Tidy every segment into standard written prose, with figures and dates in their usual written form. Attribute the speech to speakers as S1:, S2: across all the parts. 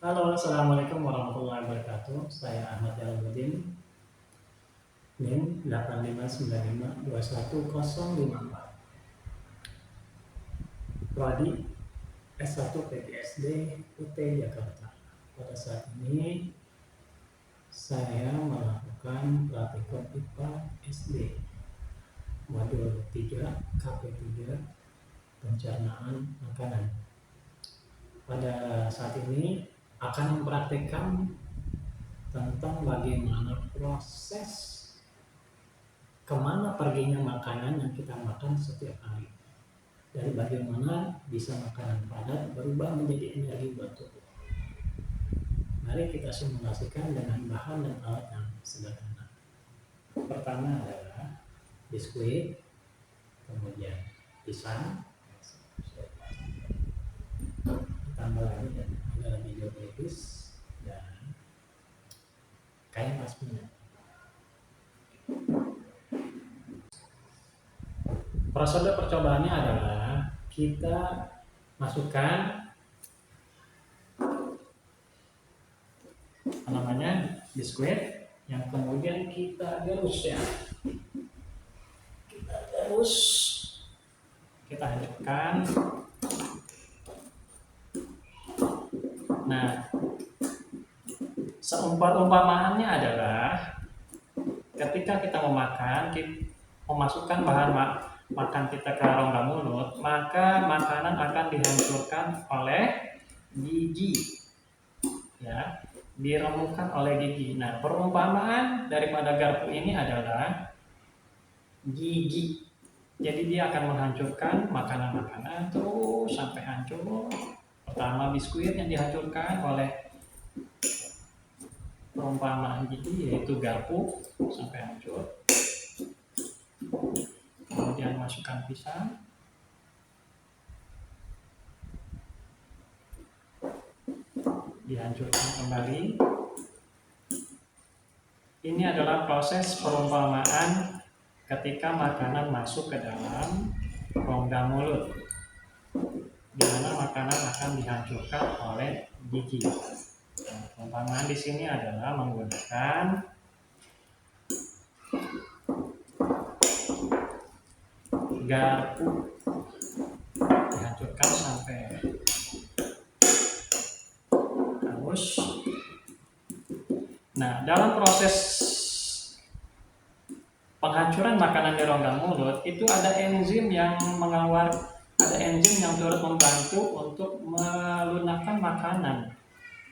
S1: Halo, assalamualaikum warahmatullahi wabarakatuh. Saya Ahmad Jalaluddin, NIM 8595210054. Prodi S1 PTSD UT Jakarta. Pada saat ini saya melakukan praktikum IPA SD modul 3 KP3 pencernaan makanan. Pada saat ini akan mempraktikkan tentang bagaimana proses kemana perginya makanan yang kita makan setiap hari, dari bagaimana bisa makanan padat berubah menjadi energi buat tubuh. Mari kita simulasikan dengan bahan dan alat yang sederhana. Pertama adalah biskuit, kemudian pisang, ditambah lagi adalah hijau pelipis dan kain pasmina. Prosedur percobaannya adalah kita masukkan biskuit yang kemudian kita gerus ya. Kita gerus, kita hancurkan. Nah, seumpamaannya adalah ketika kita memasukkan bahan makan kita ke rongga mulut, maka makanan akan dihancurkan oleh gigi, ya, diremukkan oleh gigi. Nah, perumpamaan daripada garpu ini adalah gigi. Jadi dia akan menghancurkan makanan-makanan terus sampai hancur. Pertama biskuit yang dihancurkan oleh perumpamaan gigi, yaitu garpu, sampai hancur. Kemudian masukkan pisang, dihancurkan kembali. Ini adalah proses perumpamaan ketika makanan masuk ke dalam rongga mulut, di mana makanan akan dihancurkan oleh gigi. Nah, perumpamaan di sini adalah menggunakan garpu, dihancurkan sampai halus. Nah, dalam proses penghancuran makanan di rongga mulut itu ada enzim yang turut membantu untuk melunakkan makanan,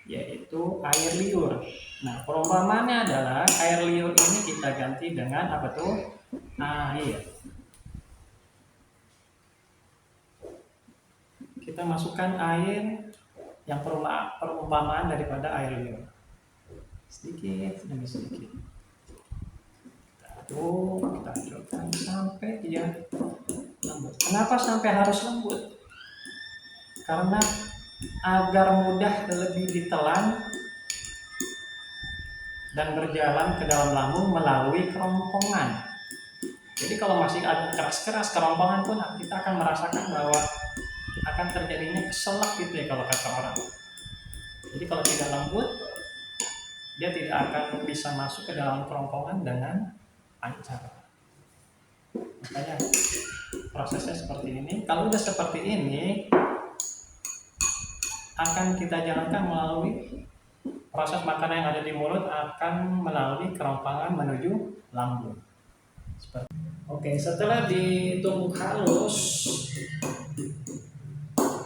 S1: yaitu air liur. Nah, perumpamaannya adalah air liur ini kita ganti dengan apa tuh? Air. Kita masukkan air yang perumpamaan daripada air liur, sedikit demi sedikit. Kita aduk, kita hancurkan sampai dia lembut. Kenapa sampai harus lembut? Karena agar mudah lebih ditelan dan berjalan ke dalam lambung melalui kerongkongan. Jadi kalau masih ada keras-keras kerongkongan pun kita akan merasakan bahwa akan terjadinya keselak gitu ya kalau kata orang. Jadi kalau tidak lembut, dia tidak akan bisa masuk ke dalam kerongkongan dengan lancar. Makanya prosesnya seperti ini. Kalau udah seperti ini, akan kita jalankan melalui proses makanan yang ada di mulut akan melalui kerongkongan menuju lambung. Oke, setelah ditumbuk halus,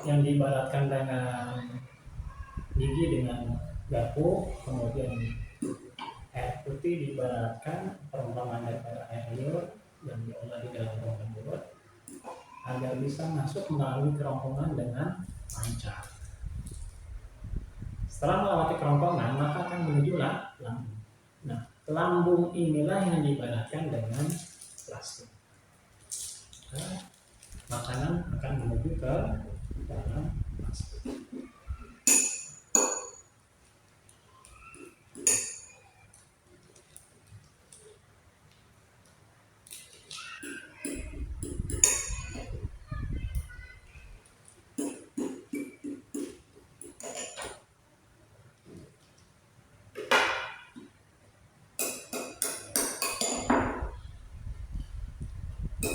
S1: yang diibaratkan dengan gigi dengan garpu, kemudian air putih diibaratkan perumpamaan daripada air liur yang diolah di dalam rongga mulut agar bisa masuk melalui kerongkongan dengan lancar. Setelah melewati kerongkongan, maka akan menuju lambung. Nah, lambung inilah yang diibaratkan dengan plastik. Nah, makanan akan menuju ke dalam plastik. Setelah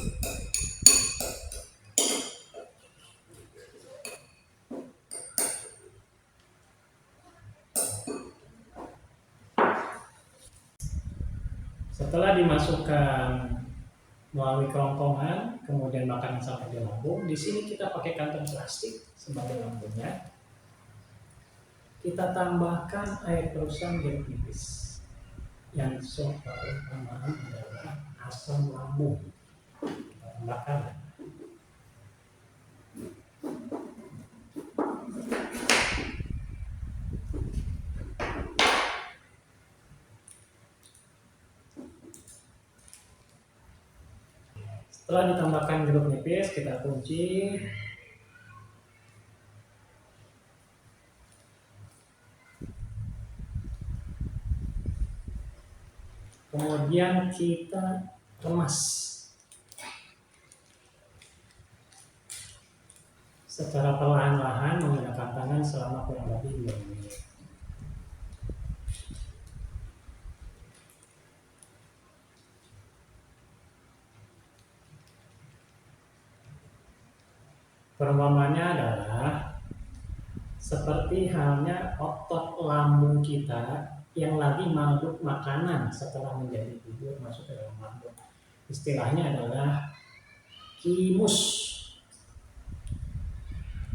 S1: dimasukkan melalui kerongkongan, kemudian makanan sampai di lambung, di sini kita pakai kantong plastik sebagai lambungnya. Kita tambahkan air perusan jeruk nipis. Yang utama adalah asam lambung. Kita tambahkan. Setelah ditambahkan jeruk nipis, kita kunci. Kemudian kita remas secara perlahan-lahan menggunakan tangan selama kurang lebih 2 menit. Perumpamannya adalah seperti halnya otot lambung kita yang lagi mengaduk makanan setelah menjadi bubur masuk ke dalam lambung. Istilahnya adalah kimus.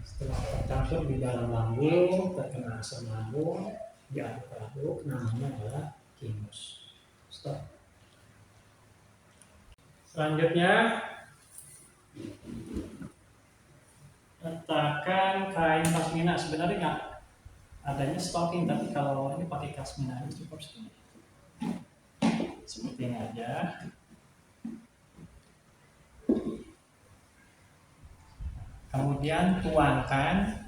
S1: Setelah tercampur di dalam lambung, terkena asam lambung, diaduk-aduk, namanya adalah kimus. Stop. Selanjutnya, letakkan kain pasmina. Sebenarnya nggak adanya stocking, tapi kalau ini pakai pasmina ini cukup seperti ini aja. Kemudian tuangkan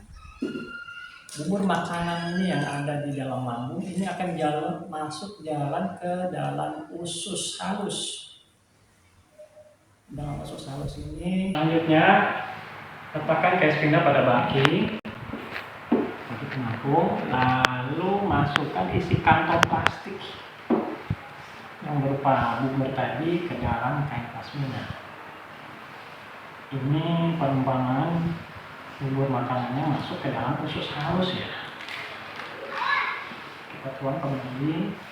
S1: bubur makanan ini yang ada di dalam lambung. Ini akan masuk jalan ke dalam usus halus. Dalam usus halus ini. Selanjutnya, letakkan kain pindah pada baki pengapung, lalu masukkan isi kantong plastik yang berupa bubur tadi ke dalam kain pasmina. Ini perumpamaan bubur makanannya masuk ke dalam usus halus ya. Kita tuang kembali.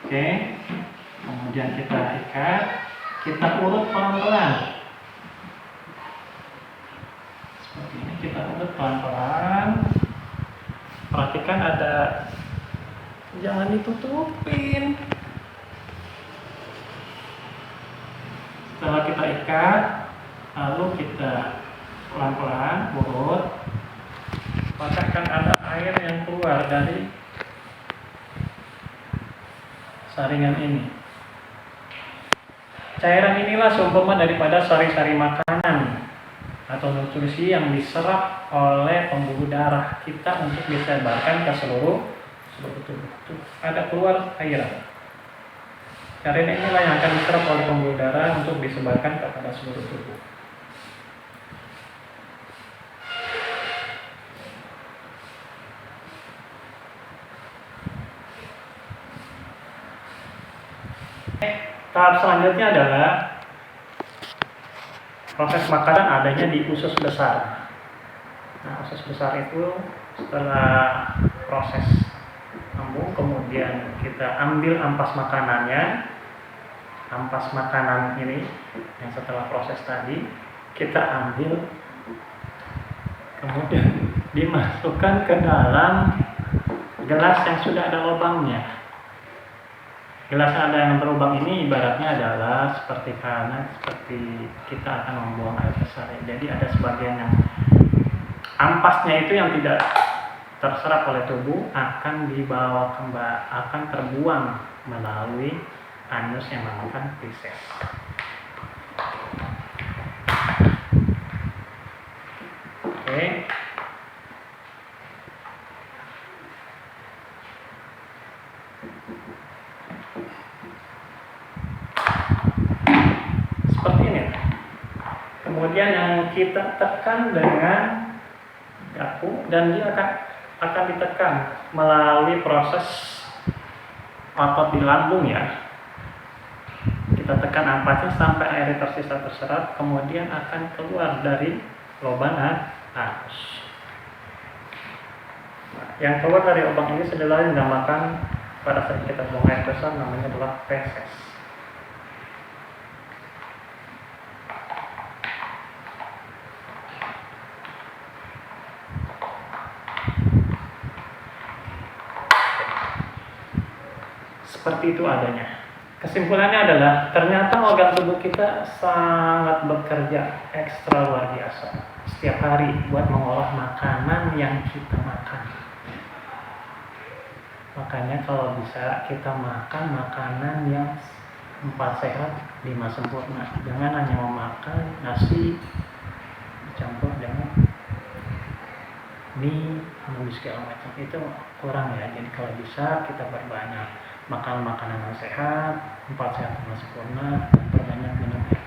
S1: Oke, kemudian kita ikat, kita urut pelan-pelan. Seperti ini, kita urut pelan-pelan. Perhatikan ada, jangan ditutupin. Setelah kita ikat, lalu kita pelan-pelan urut. Maka akan ada air yang keluar dari saringan ini. Cairan inilah seumpama daripada sari-sari makanan atau nutrisi yang diserap oleh pembuluh darah kita untuk disebarkan ke seluruh tubuh. Ada keluar cairan. Cairan inilah yang akan diserap oleh pembuluh darah untuk disebarkan kepada seluruh tubuh. Tahap selanjutnya adalah proses makanan adanya di usus besar. Nah, usus besar itu setelah proses lambung, kemudian kita ambil ampas makanannya. Ampas makanan ini yang setelah proses tadi kita ambil, kemudian dimasukkan ke dalam gelas yang sudah ada lubangnya. Gelas ada yang berlubang ini ibaratnya adalah seperti kita akan membuang air besar. Jadi ada sebagian yang ampasnya itu yang tidak terserap oleh tubuh akan dibawa kembali, akan terbuang melalui anus yang memakan feses. Oke. Seperti ini. Kemudian yang kita tekan dengan gaku, dan dia akan ditekan melalui proses otot di lambung ya. Kita tekan ampasnya sampai air tersisa terserap, kemudian akan keluar dari lubang anus. Yang keluar dari lubang ini adalah yang dinamakan pada saat kita buang air besar, namanya adalah feses. Seperti itu adanya. Kesimpulannya adalah ternyata organ tubuh kita sangat bekerja ekstra luar biasa setiap hari buat mengolah makanan yang kita makan. Makanya kalau bisa kita makan makanan yang 4 sehat 5 sempurna. Jangan hanya memakan nasi dicampur dengan mie segala macam, itu kurang ya. Jadi kalau bisa kita perbanyak makan makanan yang sehat, 4 sehat 5 sempurna, dan perbanyak minum air.